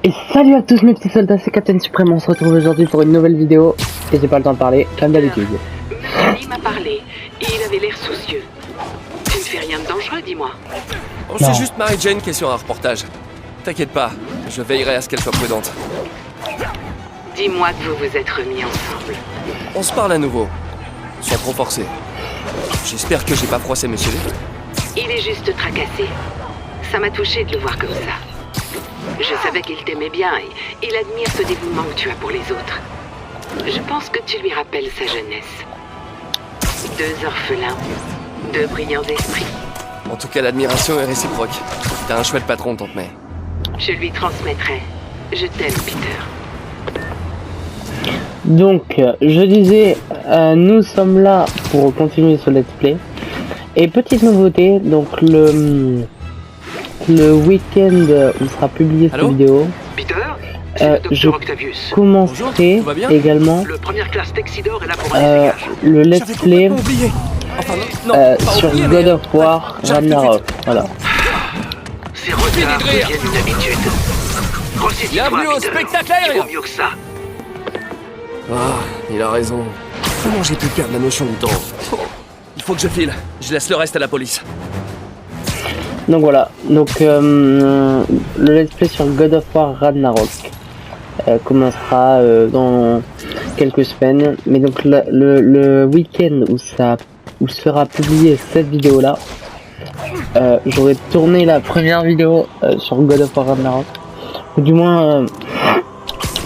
Et salut à tous mes petits soldats, c'est Captain Supreme, on se retrouve aujourd'hui pour une nouvelle vidéo. Et j'ai pas le temps de parler, comme d'habitude. Melanie m'a parlé, et il avait l'air soucieux. Tu ne fais rien de dangereux, dis-moi. Oh, c'est juste Mary Jane qui est sur un reportage. T'inquiète pas, je veillerai à ce qu'elle soit prudente. Dis-moi que vous vous êtes remis ensemble. On se parle à nouveau, sans trop forcer. J'espère que j'ai pas froissé Monsieur V. Il est juste tracassé. Ça m'a touché de le voir comme ça. Je savais qu'il t'aimait bien et il admire ce dévouement que tu as pour les autres. Je pense que tu lui rappelles sa jeunesse. 2 orphelins, 2 brillants esprits. En tout cas, l'admiration est réciproque. T'as un chouette patron, Tante May. Je lui transmettrai. Je t'aime, Peter. Donc, je disais, nous sommes là pour continuer ce let's play. Et petite nouveauté, donc le week-end où sera publiée cette vidéo, Peter, c'est le je Dr. Octavius. commencerai également Le première classe Texidor est là pour un essayage. le let's play Enfin, non, pas sur oublié, God mais, of War Ragnarok. Voilà. Ces retards deviennent une habitude. Ressaisis-toi, Bienvenue au Peter. spectacle Il aérien. vaut mieux que ça. Ah, il a raison. Comment j'ai pu perdre la notion du temps? Oh, il faut que je file. Je laisse le reste à la police. Donc voilà, donc le let's play sur God of War Ragnarok commencera dans quelques semaines, mais donc le week-end où sera publiée cette vidéo là, j'aurai tourné la première vidéo sur God of War Ragnarok, ou du moins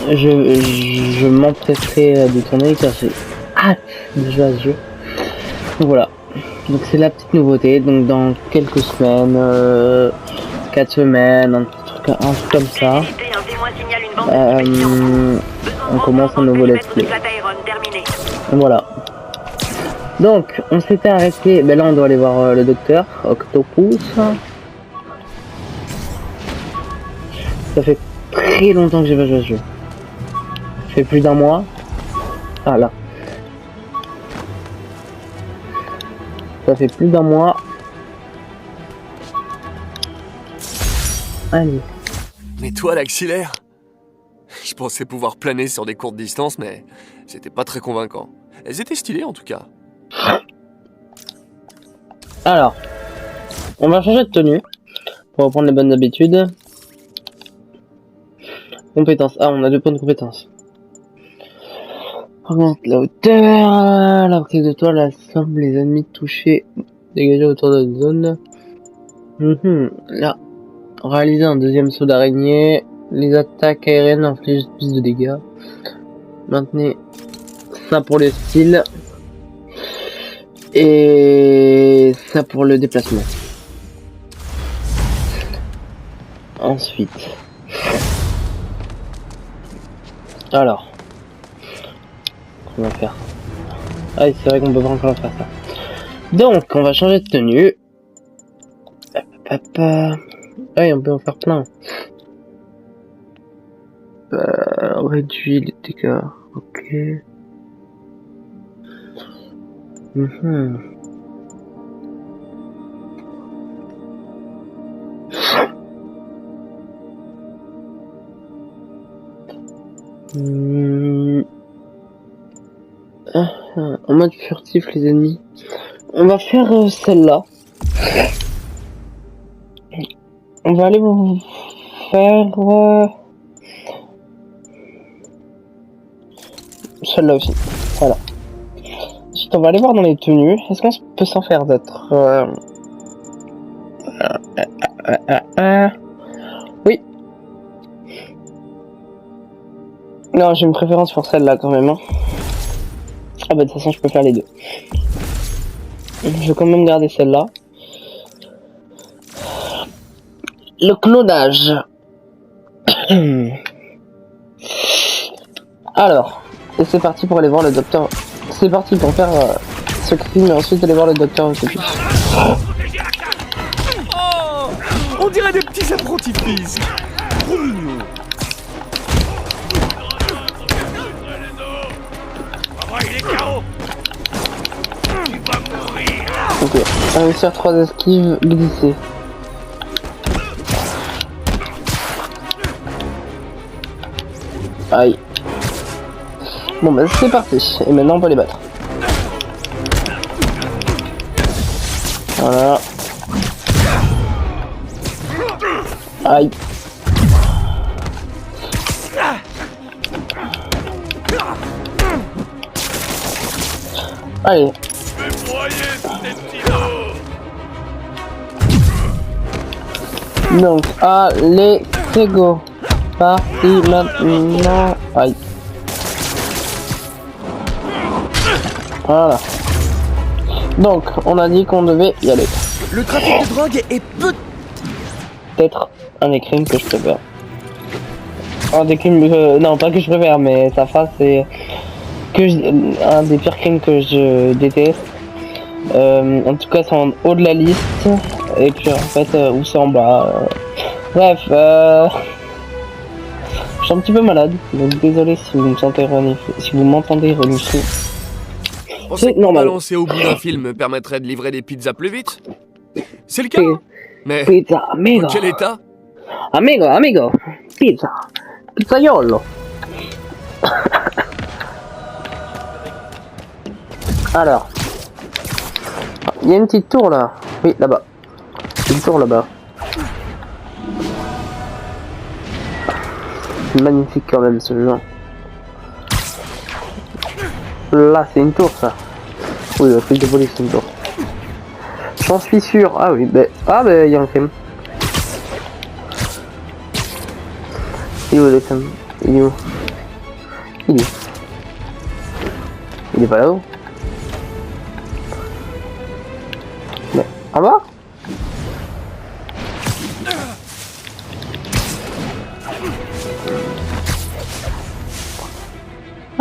je m'empresserai de tourner car j'ai hâte de jouer à ce jeu. Donc voilà. Donc c'est la petite nouveauté, donc dans quelques semaines, 4 semaines, un truc comme ça, on commence un nouveau let's play. Voilà. Donc on s'était arrêté, ben là on doit aller voir le docteur Octopus. Ça fait très longtemps que j'ai pas joué à ce jeu. Ça fait plus d'1 mois. Ah là. Ça fait plus d'1 mois. Allez. Mais toi, l'axillaire? Je pensais pouvoir planer sur des courtes distances, mais c'était pas très convaincant. Elles étaient stylées en tout cas. Alors, on va changer de tenue pour reprendre les bonnes habitudes. Compétences. Ah, on a 2 points de compétences. Augmente la hauteur, la prise de toile assemble les ennemis touchés, dégagés autour de la zone. Là, réaliser un 2e saut d'araignée. Les attaques aériennes infligent plus de dégâts. Maintenez ça pour le style. Et ça pour le déplacement. Ensuite. Alors. On va faire. Ah oui, c'est vrai qu'on peut pas encore faire ça. Donc, on va changer de tenue. Ah oui, on peut en faire plein. Réduit les dégâts. Ok. En mode furtif les ennemis. On va faire celle-là. On va aller faire celle-là aussi. Voilà. Ensuite on va aller voir dans les tenues. Est-ce qu'on peut s'en faire d'autres Oui. Non, j'ai une préférence pour celle-là quand même. Hein. Ah bah de toute façon je peux faire les deux. Je vais quand même garder celle-là. Le clonage. Alors, et c'est parti pour aller voir le docteur. C'est parti pour faire ce crime et ensuite aller voir le docteur Octopus. Oh, on dirait des petits apprentis fils. Trop mignon. Ok, réussir 3 esquives, glisser. Aïe. Bon bah c'est parti. Et maintenant on peut les battre. Voilà. Aïe. Allez. Donc, allez, c'est go. Parti maintenant. Aïe. Voilà. Donc, on a dit qu'on devait y aller. Le trafic de drogue est Peut-être un des crimes que je préfère. Un des crimes, non, pas que je préfère, mais sa face c'est un des pires crimes que je déteste. En tout cas, c'est en haut de la liste. Et puis en fait, où c'est en bas. Bref, je suis un petit peu malade, donc désolé si vous me sentez si vous m'entendez renifler. Pensez que normal. balancer au bout d'un film me permettrait de livrer des pizzas plus vite? C'est le cas. Mais Pizza, amigo. en quel état? Amigo. Pizza. Pizzaiolo. Alors. Il y a une petite tour là. Oui, là-bas. Une tour là-bas. Magnifique quand même ce jeu. Là, c'est une tour ça. Oui, la flic de police, c'est une tour. J'en suis sûr. Ah oui, il y a un crime. Il est où le crime? Il est où? Il est pas là-haut? Mais, en bas?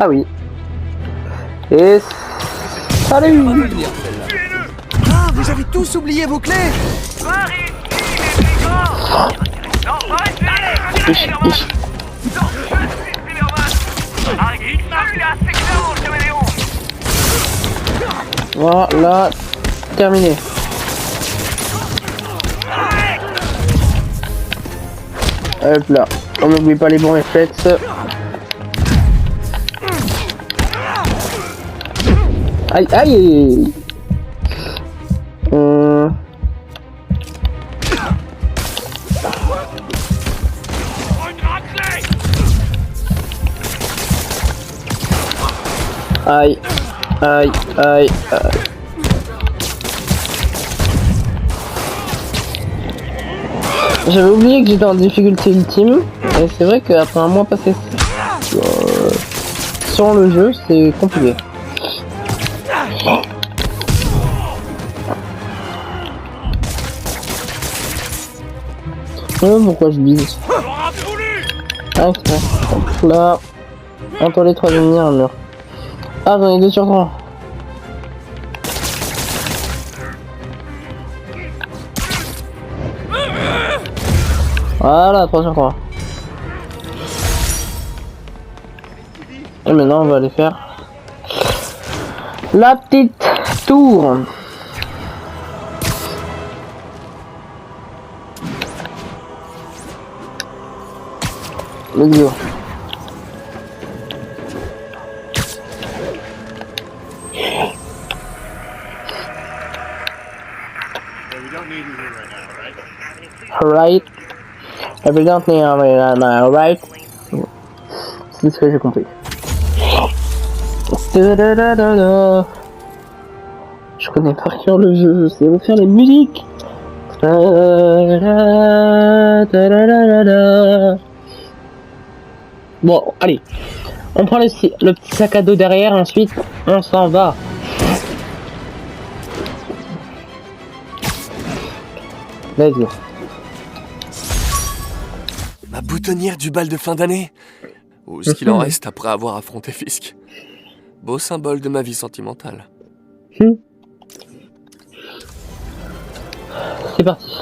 Ah oui. Et salut. Ah, vous avez tous oublié vos clés. Voilà, terminé. Hop là, on n'oublie pas les bons réflexes. Aïe, aïe. Aïe, aïe, aïe, aïe. J'avais oublié que j'étais en difficulté ultime, et c'est vrai qu'après un mois passé sur le jeu, c'est compliqué. Pourquoi je bise? Ah, c'est là. Entre les trois ennemis, un mur. Ah, j'en ai 2 sur 3. Voilà, 3 sur 3. Et maintenant, on va aller faire la petite tour. Let's go. Alright. Evidently, alright. C'est ce que j'ai compris. Je connais par cœur le jeu, je sais refaire les musiques. Bon, allez. On prend le petit sac à dos derrière, ensuite on s'en va. Let's go. Ma boutonnière du bal de fin d'année. Ou ce qu'il en reste après avoir affronté Fisk. Beau symbole de ma vie sentimentale. C'est parti.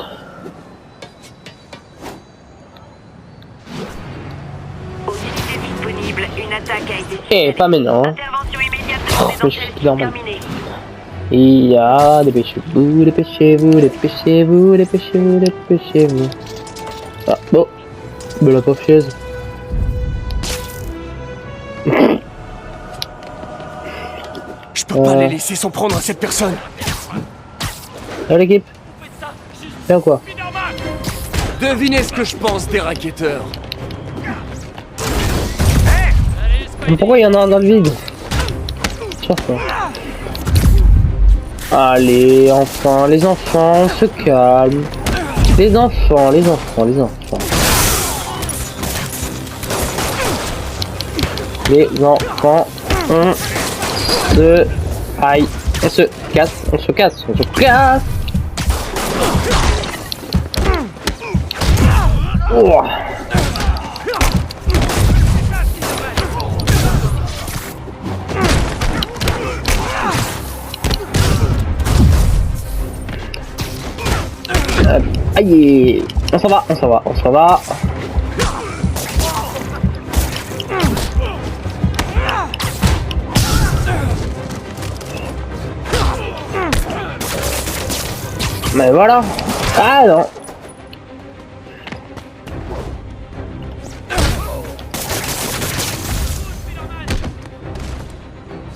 Une attaque a été Et pas maintenant. Intervention immédiate de Mais je suis normal. Il y a dépêchez-vous, dépêchez-vous, dépêchez-vous, dépêchez-vous, dépêchez-vous. Ah bon, me la pauvre chaise. peux pas les laisser s'en prendre à cette personne. Salut l'équipe. Bien quoi? Devinez ce que je pense des racketteurs. Mais pourquoi il y en a un dans le vide? Tiens ça. Allez, enfin, les enfants, on se calme. Les enfants. 1, 2, aïe, on se casse. Oh. Aïe, on s'en va. Mais voilà. Ah non.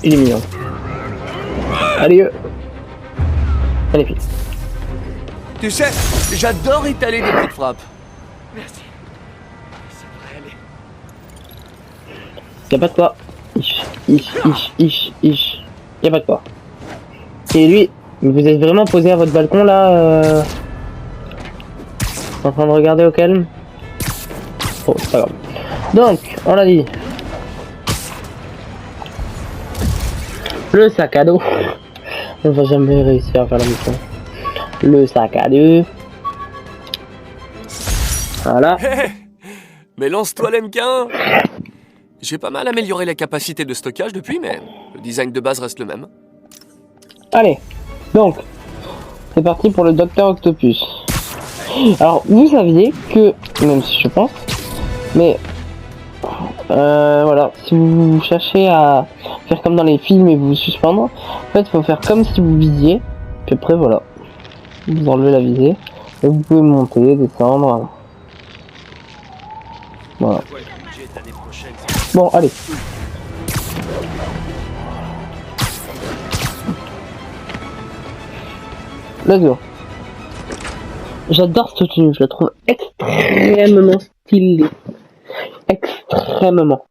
Il est mignon. Allez, magnifique. Tu sais, j'adore étaler des petites frappes. Y'a pas de quoi. Y'a pas de quoi. Et lui, vous êtes vraiment posé à votre balcon là en train de regarder au calme. Oh, c'est pas grave. Donc, on l'a dit. Le sac à dos. On va jamais réussir à faire la mission. Le sac à dos. Voilà. Hé, mais lance-toi l'MK1. J'ai pas mal amélioré la capacité de stockage depuis, mais le design de base reste le même. Allez, donc, c'est parti pour le Docteur Octopus. Alors, vous saviez que, même si je pense, mais voilà, si vous cherchez à faire comme dans les films et vous suspendre, en fait, il faut faire comme si vous visiez, puis après, voilà, vous enlevez la visée, et vous pouvez monter, descendre, voilà. Bon, allez. Let's go. J'adore cette tenue, je la trouve extrêmement stylée. Extrêmement.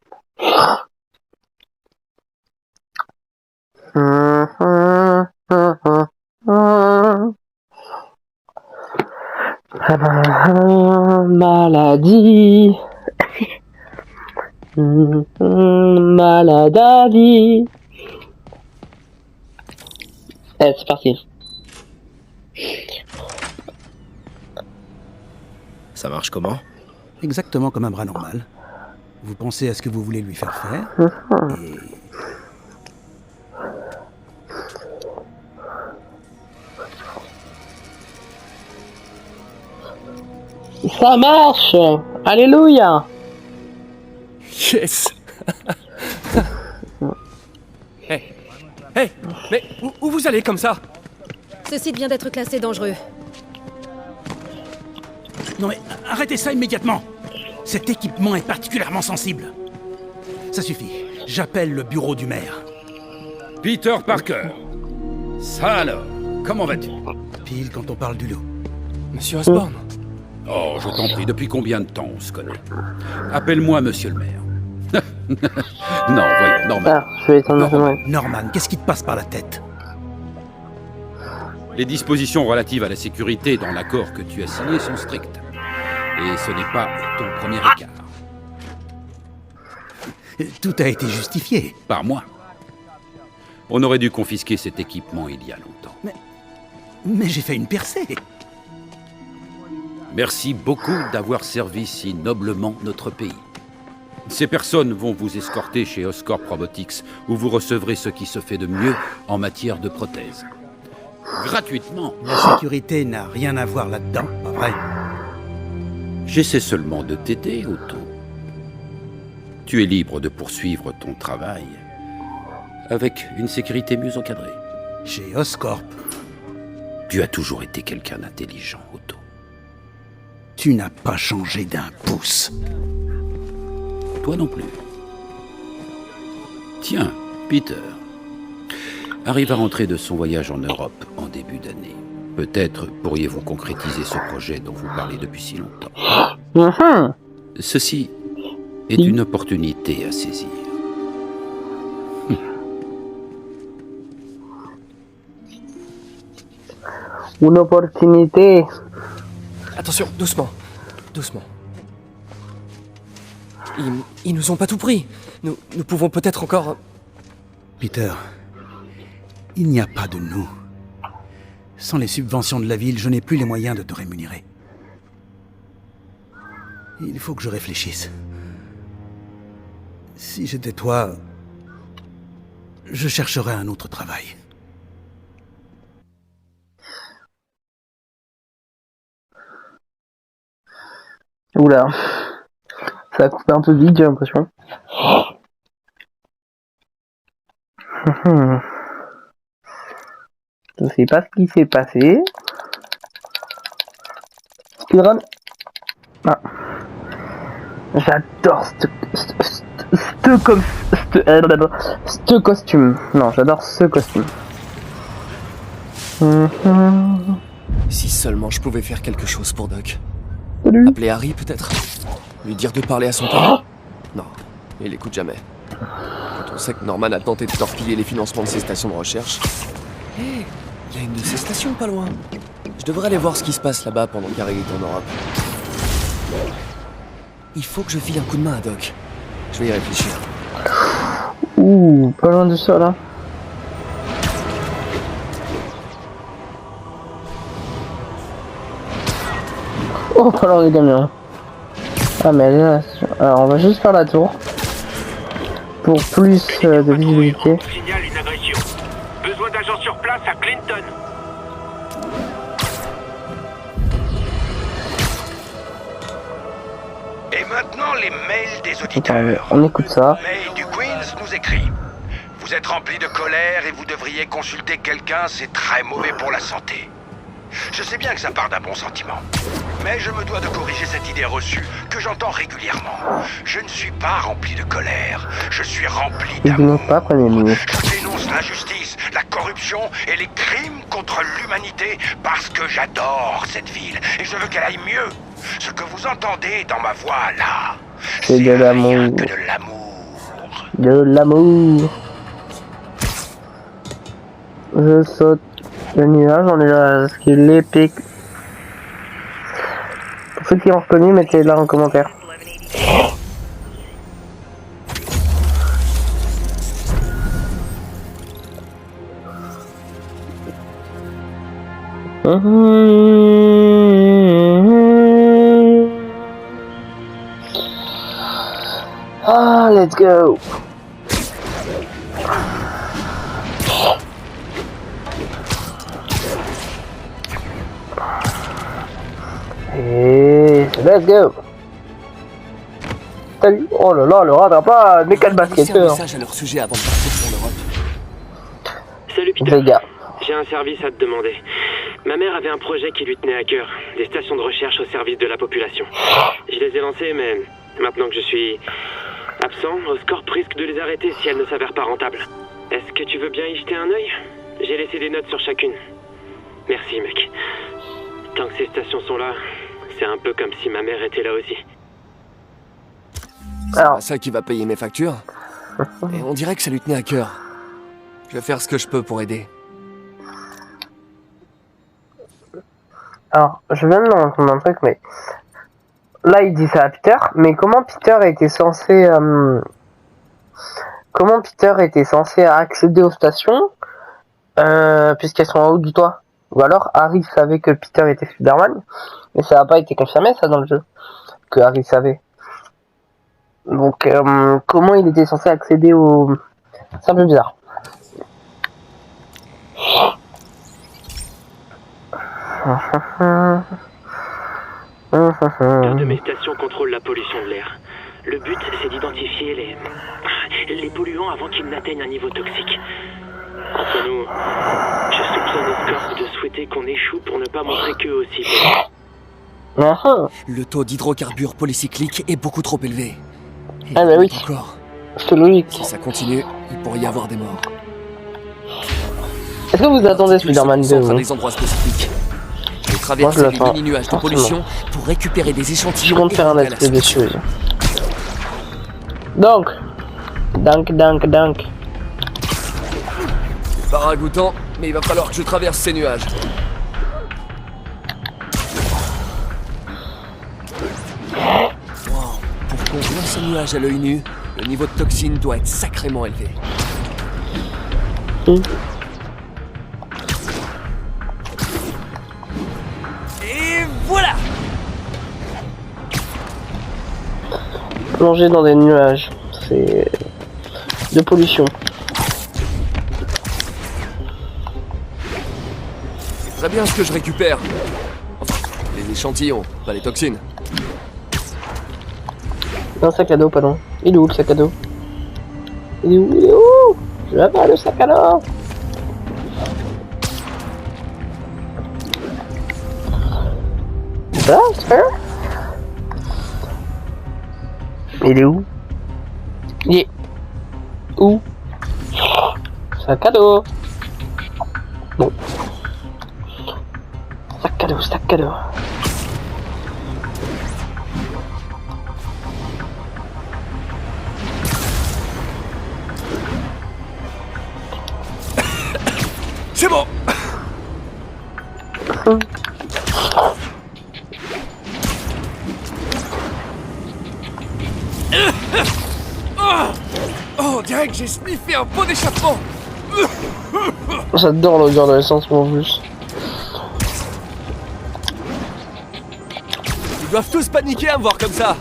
Maladie. Maladie. Allez, c'est parti. Ça marche comment? Exactement comme un bras normal. Vous pensez à ce que vous voulez lui faire faire, et... Ça marche. Alléluia. Yes. Hey, mais où vous allez comme ça? Ce site vient d'être classé dangereux. Non mais, arrêtez ça immédiatement! Cet équipement est particulièrement sensible. Ça suffit, j'appelle le bureau du maire. Peter Parker. Ça alors, comment vas-tu? Pile quand on parle du loup. Monsieur Osborn. Oh, je t'en prie, depuis combien de temps on se connaît? Appelle-moi monsieur le maire. Non, voyons, Norman. Ah, je vais étendre Norman, Norman, qu'est-ce qui te passe par la tête? Les dispositions relatives à la sécurité dans l'accord que tu as signé sont strictes. Et ce n'est pas ton premier écart. Tout a été justifié. Par moi. On aurait dû confisquer cet équipement il y a longtemps. Mais j'ai fait une percée. Merci beaucoup d'avoir servi si noblement notre pays. Ces personnes vont vous escorter chez Oscorp Robotics, où vous recevrez ce qui se fait de mieux en matière de prothèses. Gratuitement. La sécurité n'a rien à voir là-dedans, pas vrai? J'essaie seulement de t'aider, Otto. Tu es libre de poursuivre ton travail avec une sécurité mieux encadrée. Chez Oscorp. Tu as toujours été quelqu'un d'intelligent, Otto. Tu n'as pas changé d'un pouce. Toi non plus. Tiens, Peter. arrive à rentrer de son voyage en Europe en début d'année. Peut-être pourriez-vous concrétiser ce projet dont vous parlez depuis si longtemps. Mhm. Ceci est une opportunité à saisir. Une opportunité. Attention, doucement. Doucement. Ils nous ont pas tout pris. Nous pouvons peut-être encore... Peter, il n'y a pas de nous. Sans les subventions de la ville, je n'ai plus les moyens de te rémunérer. Il faut que je réfléchisse. Si j'étais toi, je chercherais un autre travail. Oula. Ça a coupé un peu vite, j'ai l'impression. Je sais pas ce qui s'est passé. Speedrun. Ah. J'adore ce costume. Non, j'adore ce costume. Si seulement je pouvais faire quelque chose pour Doc. Salut. Appeler Harry, peut-être? Lui dire de parler à son père? Non, il écoute jamais. Quand on sait que Norman a tenté de torpiller les financements de ses stations de recherche... Hé, il y a une de ces stations pas loin. Je devrais aller voir ce qui se passe là-bas pendant qu'Harry est en Europe. Il faut que je file un coup de main à Doc. Je vais y réfléchir. Ouh, pas loin de ça là. Oh, pas loin des camions. Ah, mais elle est là. Alors, on va juste faire la tour. Pour plus de visibilité. Signale une agression. Besoin d'agents sur place à Clinton. Et maintenant, les mails des Attends, auditeurs. on écoute ça. Mail du Queens nous écrit. Vous êtes rempli de colère et vous devriez consulter quelqu'un, c'est très mauvais pour la santé. Je sais bien que ça part d'un bon sentiment. Mais je me dois de corriger cette idée reçue que j'entends régulièrement. Je ne suis pas rempli de colère, je suis rempli Je d'amour. dénonce pas, Premier ministre. Je dénonce l'injustice, la corruption et les crimes contre l'humanité parce que j'adore cette ville et je veux qu'elle aille mieux. Ce que vous entendez dans ma voix là, C'est de rien l'amour. que de l'amour. De l'amour. Je saute le nuage, on est là, ce qui est l'épique. Pour ceux qui ont reconnu, mettez-le en commentaire. Ah, let's go. Et let's go. Salut. Oh là là, le rattrapage, mais quel Laissez un basketteur. message à leur sujet avant de partir pour l'Europe. Salut Peter, Les gars. j'ai un service à te demander. Ma mère avait un projet qui lui tenait à cœur, des stations de recherche au service de la population. Je les ai lancées, mais maintenant que je suis absent, Oscorp risque de les arrêter si elles ne s'avèrent pas rentables. Est-ce que tu veux bien y jeter un œil? J'ai laissé des notes sur chacune. Merci mec. Tant que ces stations sont là, c'est un peu comme si ma mère était là aussi. C'est Alors. pas ça qui va payer mes factures. Et on dirait que ça lui tenait à cœur. Je vais faire ce que je peux pour aider. Alors, je viens de me rendre compte d'un truc, mais là il dit ça à Peter, mais comment Peter était censé accéder aux stations puisqu'elles sont en haut du toit? Ou alors Harry savait que Peter était Spider-Man, mais ça n'a pas été confirmé ça dans le jeu, que Harry savait. Donc comment il était censé accéder au... C'est un peu bizarre. Deux de mes stations contrôlent la pollution de l'air. Le but, c'est d'identifier les polluants avant qu'ils n'atteignent un niveau toxique. Entre nous, je soupçonne Oscorp de souhaiter qu'on échoue pour ne pas montrer qu'eux aussi. Le taux d'hydrocarbures polycycliques est beaucoup trop élevé. Et Ah bah oui. encore. C'est logique. Si ça continue, il pourrait y avoir des morts. Est-ce que vous attendez Spider-Man 2 à des endroits spécifiques. Je vais traverser les mini-nuages de pollution pour récupérer des échantillons. Je compte faire un aspect des choses. Donc. C'est pas ragoûtant, mais il va falloir que je traverse ces nuages. Wow. Pour qu'on voit ces nuages à l'œil nu, le niveau de toxine doit être sacrément élevé. Et voilà! Plonger dans des nuages, c'est de pollution. C'est très bien ce que je récupère. Enfin, les échantillons, pas les toxines. Un sac à dos, pardon. Il est où le sac à dos? Il est où? Je veux pas le sac à dos. Blaster? Il est où? Il est où? Sac à dos. Bon. Sac à dos. C'est bon! Oh, on dirait que j'ai sniffé un pot d'échappement! J'adore l'odeur de l'essence en plus. Ils doivent tous paniquer à me voir comme ça.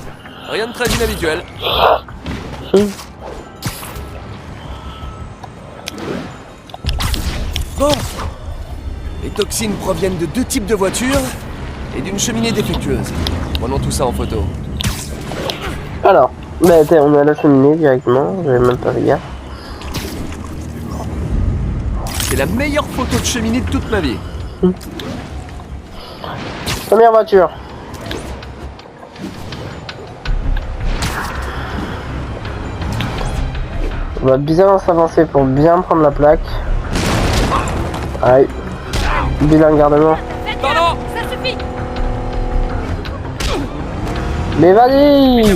Rien de très inhabituel. Bon. Les toxines proviennent de 2 types de voitures et d'une cheminée défectueuse. Prenons tout ça en photo. Alors, bah on est à la cheminée directement, j'avais même pas regardé. C'est la meilleure photo de cheminée de toute ma vie. Première voiture. On va bien s'avancer pour bien prendre la plaque. Aïe. Bilan gardement. Pardon! Ça suffit. Mais vas-y!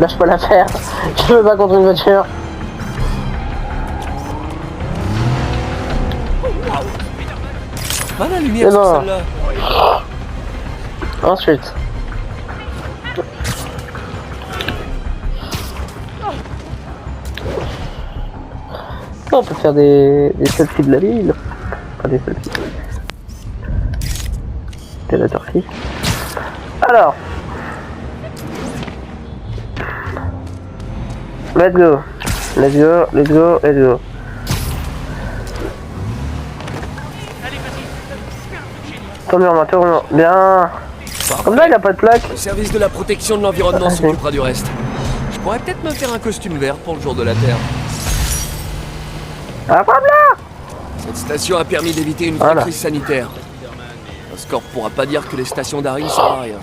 Lâche pas l'affaire. Je veux pas contre une voiture. Pas la lumière C'est sur bon. celle-là. Ensuite. On peut faire des selfies de la ville. Pas des selfies. C'est la tortille. Alors. Let's go. Let's go, let's go, let's go. Tournure, bien. Comme là, il a pas de plaque. Le service de la protection de l'environnement s'occupera du reste. Je pourrais peut-être me faire un costume vert pour le jour de la Terre. Ah, pas là. Cette station a permis d'éviter une vraie crise sanitaire. Oscorp pourra pas dire que les stations d'Harry servent à rien.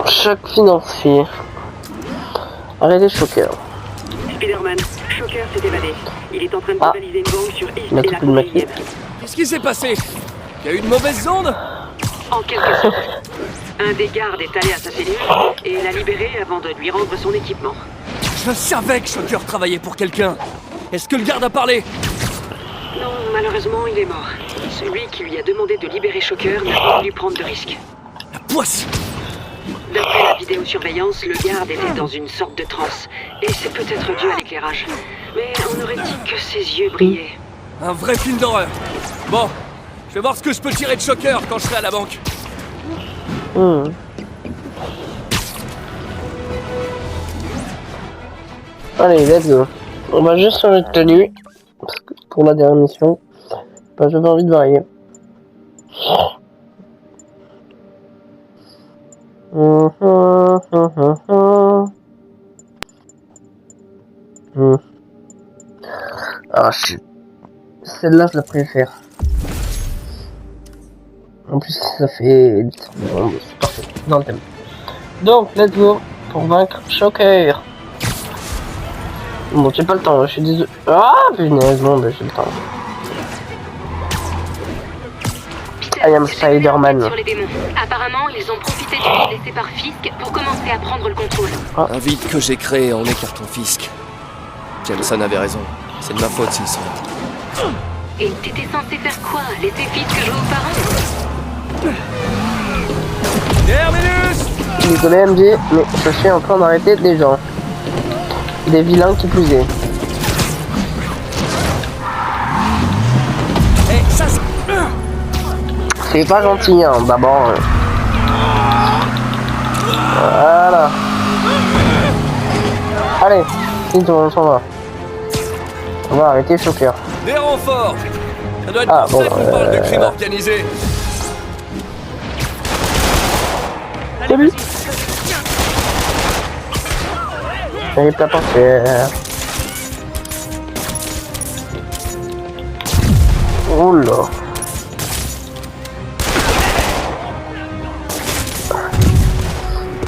Choc financier. Arrêtez Shocker. Spider-Man, Shocker s'est évadé. Il est en train de localiser une bombe sur East Il a et tout la pu le maquiller. Corélienne. Qu'est-ce qui s'est passé? Il y a eu une mauvaise onde? En quelque sorte. Un des gardes est allé à sa cellule et l'a libéré avant de lui rendre son équipement. Je savais que Shocker travaillait pour quelqu'un. Est-ce que le garde a parlé? Non, malheureusement, il est mort. Celui qui lui a demandé de libérer Shocker n'a pas voulu prendre de risque. La poisse! D'après la vidéosurveillance, le garde était dans une sorte de transe. Et c'est peut-être dû à l'éclairage. Mais on aurait dit que ses yeux brillaient. Un vrai film d'horreur. Bon, je vais voir ce que je peux tirer de Shocker quand je serai à la banque. Allez, let's go. On va juste changer de tenue. Parce que pour la dernière mission, j'avais envie de varier. Ah, celle-là, je la préfère. En plus, ça fait... Bon, c'est parfait, dans le thème. Donc, let's go pour vaincre Shocker. Bon, j'ai pas le temps, je suis désolé. Ah, punaise, bon, bah, j'ai le temps. I am Spider-Man. Sur les démons. Apparemment, ils ont profité du temps laissé par Fisk pour commencer à prendre le contrôle. Un vide que j'ai créé en écartant Fisk. Jameson avait raison. C'est de ma faute s'ils sont là. Et t'étais censé faire quoi? Laisser Fisk jouer aux parents? Terminus! Désolé MJ, mais je suis en train d'arrêter des gens. Des vilains qui plus est. Eh, ça c'est... C'est pas gentil, hein, d'abord. Voilà. Allez, on s'en va. On va arrêter Shocker. Des renforts! Ça doit être Ah, pour ça bon, qu'on parle de crime organisé. Salut. Et pas parfait. Oh là.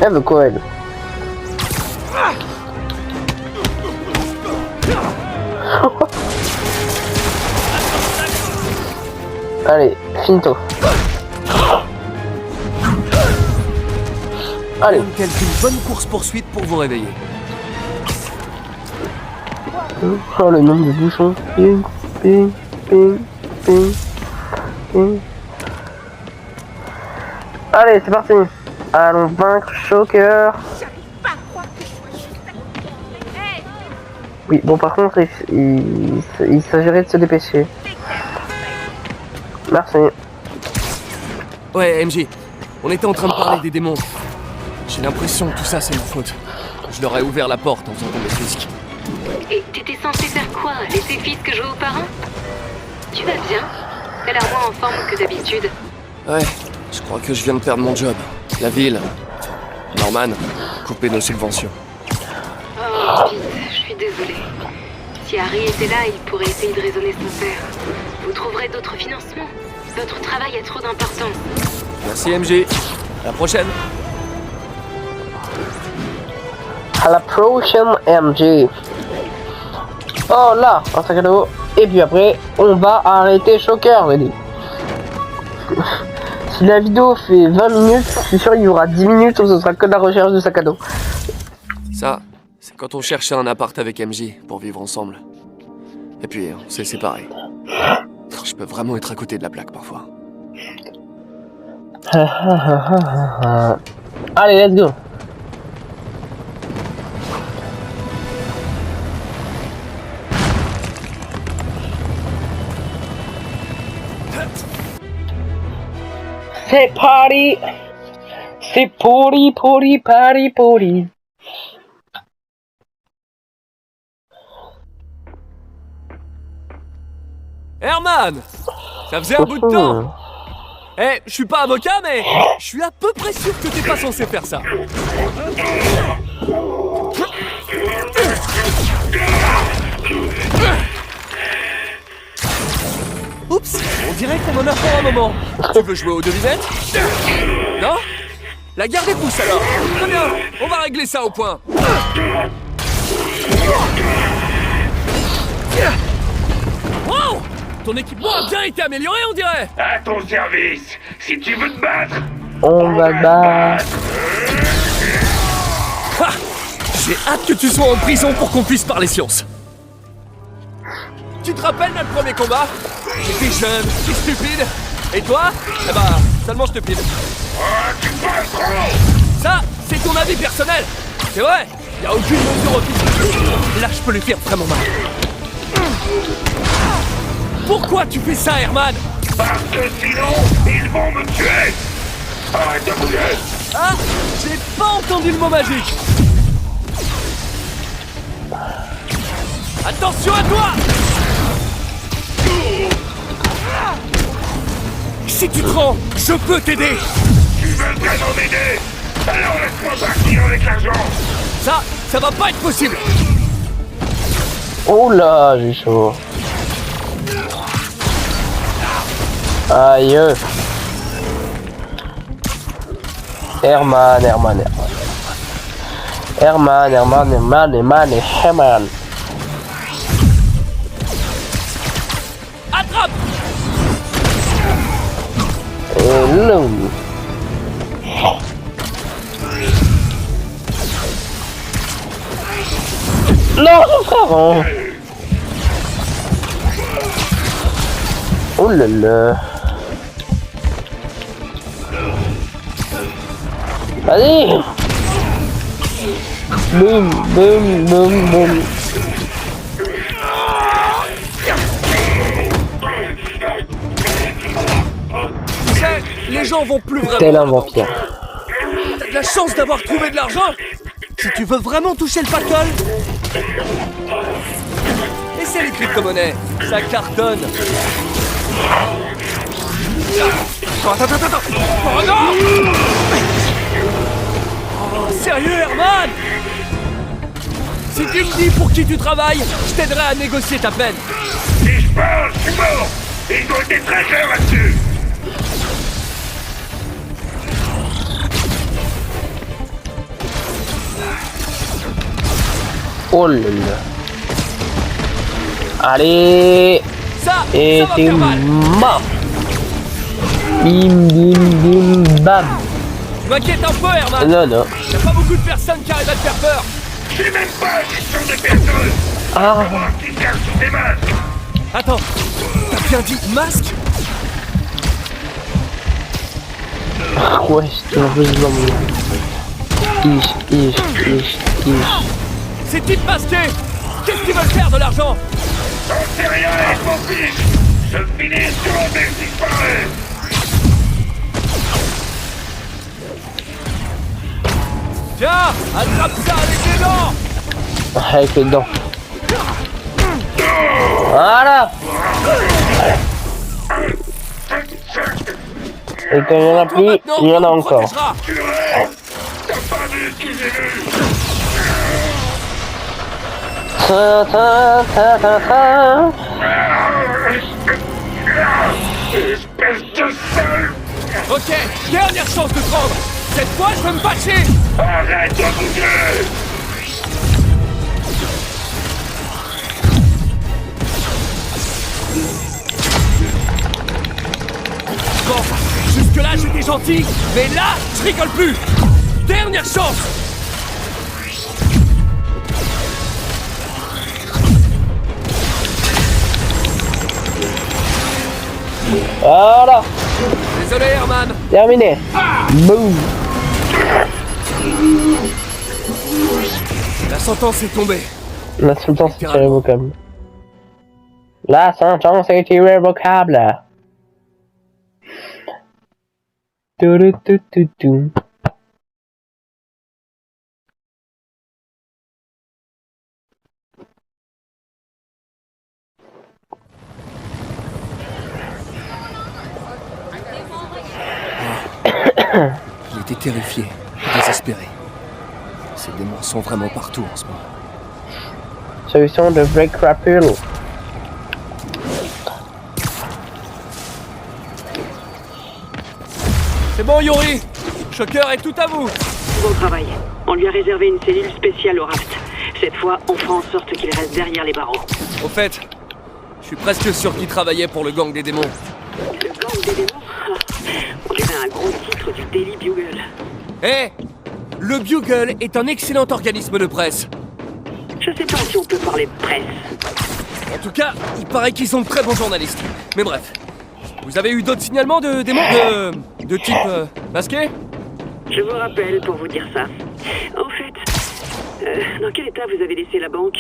Elle veut quoi, elle? Allez, finito. Allez. Quelques bonne course-poursuite pour vous réveiller. Oh, le nombre de bouchons. Ping, ping, ping, ping, ping. Allez, c'est parti. Allons vaincre Shocker. Oui, bon, par contre, il s'agirait de se dépêcher. Merci. Ouais, MJ. On était en train de parler des démons. J'ai l'impression que tout ça, c'est ma faute. Je leur ai ouvert la porte en faisant tomber Fisk. Et t'étais censé faire quoi? Laisser Fisk jouer aux parents? Tu vas bien? T'as l'air moins en forme que d'habitude. Ouais, je crois que je viens de perdre mon job. La ville, Norman, couper nos subventions. Oh, Pete, je suis désolée. Si Harry était là, il pourrait essayer de raisonner son père. Vous trouverez d'autres financements. Votre travail a trop d'importance. Merci MJ. À la prochaine. À la prochaine MJ. Oh là, un sac à dos. Et puis après, on va arrêter Shocker, j'ai dit. Si la vidéo fait 20 minutes, je suis sûr qu'il y aura 10 minutes où ce sera que de la recherche de sac à dos. Ça, c'est quand on cherchait un appart avec MJ pour vivre ensemble. Et puis, on s'est séparés. Je peux vraiment être à côté de la plaque parfois. Allez, let's go. C'est party. C'est party. Herman! Ça faisait un bout de temps! Eh, je suis pas avocat, mais je suis à peu près sûr que t'es pas censé faire ça. Oups, on dirait qu'on en a pour un moment. Tu veux jouer aux devinettes? Non? La garde des pouces alors. Très bien, on va régler ça au point. Wow! Ton équipement a bien été amélioré, on dirait. À ton service. Si tu veux te battre, On va battre. Ah, j'ai hâte que tu sois en prison pour qu'on puisse parler science. Tu te rappelles notre premier combat? J'étais jeune, j'étais stupide. Et toi? Eh ben, seulement je te pile. Ça, c'est ton avis personnel. C'est vrai, y a aucune mesure officielle. Là, je peux lui faire vraiment mal. Pourquoi tu fais ça, Herman? parce que sinon, ils vont me tuer. Arrête de bouger. Ah, j'ai pas entendu le mot magique. Attention à toi! Si tu te rends, je peux t'aider. Tu veux vraiment m'aider? Alors laisse-moi partir avec l'argent. Ça va pas être possible. Oh là, j'ai chaud. Aïe. Herman. Hello. Non, frère hein. Oh là là. Allez. Boum, boum, boum, boum. Tu sais, les gens vont plus vraiment... Tel un vampire. T'as de la chance d'avoir trouvé de l'argent. Si tu veux vraiment toucher le pactole... Et c'est les crypto-monnaies. Ça cartonne. Attends. Oh non. Oh, sérieux, Herman? Si tu me dis pour qui tu travailles, je t'aiderai à négocier ta peine. Si je parle, je suis mort. Il doit être très clair là-dessus. Oh là là. Allez. Ça Et va t'es faire mal. mort. Bim, bim, bim, bam. Je m'inquiète un peu, Herman. Non. Y'a pas beaucoup de personnes qui arrivent à te faire peur. C'est même pas une question de personne. Ah. Voir qui cache sous tes masques. Attends, t'as bien dit masque? Ouais, je te rejoins dans mon... Ish. Ces types masqués, qu'est-ce qu'ils veulent faire de l'argent? J'en sais rien, je m'en fiche. Je finis sur un mec disparaît. Tiens, attrape ça avec les dents. Avec les dents. Voilà. Et quand il y en a plus, il y en a encore. T'as pas vu ce que j'ai vu? Espèce de sale. Ok, dernière chance de prendre. Cette fois, je vais me bâcher. Arrête de bouger. Bon, jusque-là, j'étais gentil, mais là, je rigole plus. Dernière chance. Voilà. Désolé, Herman. Terminé. Boum. La sentence est tombée. La sentence est irrévocable. La sentence est irrévocable. Tout. Il était terrifié, désespéré. Ces démons sont vraiment partout en ce moment. Solution de Break Crapule. C'est bon, Yuri. Shocker est tout à vous. Bon travail. On lui a réservé une cellule spéciale au raft. Cette fois, on fera en sorte qu'il reste derrière les barreaux. Au fait, je suis presque sûr qu'il travaillait pour le gang des démons. Le gang des démons? On dirait un gros titre du Daily Bugle. Hé, le Bugle est un excellent organisme de presse. Je sais pas si on peut parler de presse. En tout cas, il paraît qu'ils sont de très bons journalistes. Mais bref, vous avez eu d'autres signalements de démons de type masqué? Je vous rappelle pour vous dire ça. En fait, dans quel état vous avez laissé la banque?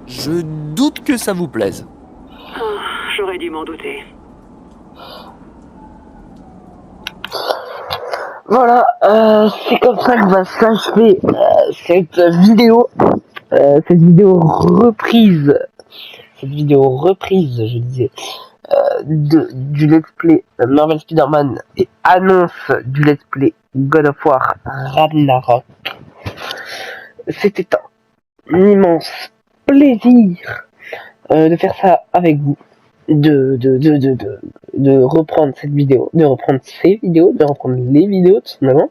Je doute que ça vous plaise. Oh, j'aurais dû m'en douter. Voilà, c'est comme ça que va s'achever cette vidéo reprise. Cette vidéo reprise, je disais, du let's play Marvel Spider-Man et annonce du let's play God of War Ragnarok. C'était un immense plaisir de faire ça avec vous, de reprendre cette vidéo, de reprendre ces vidéos, de reprendre les vidéos tout simplement.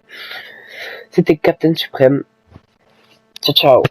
C'était Captain Suprême. Ciao ciao.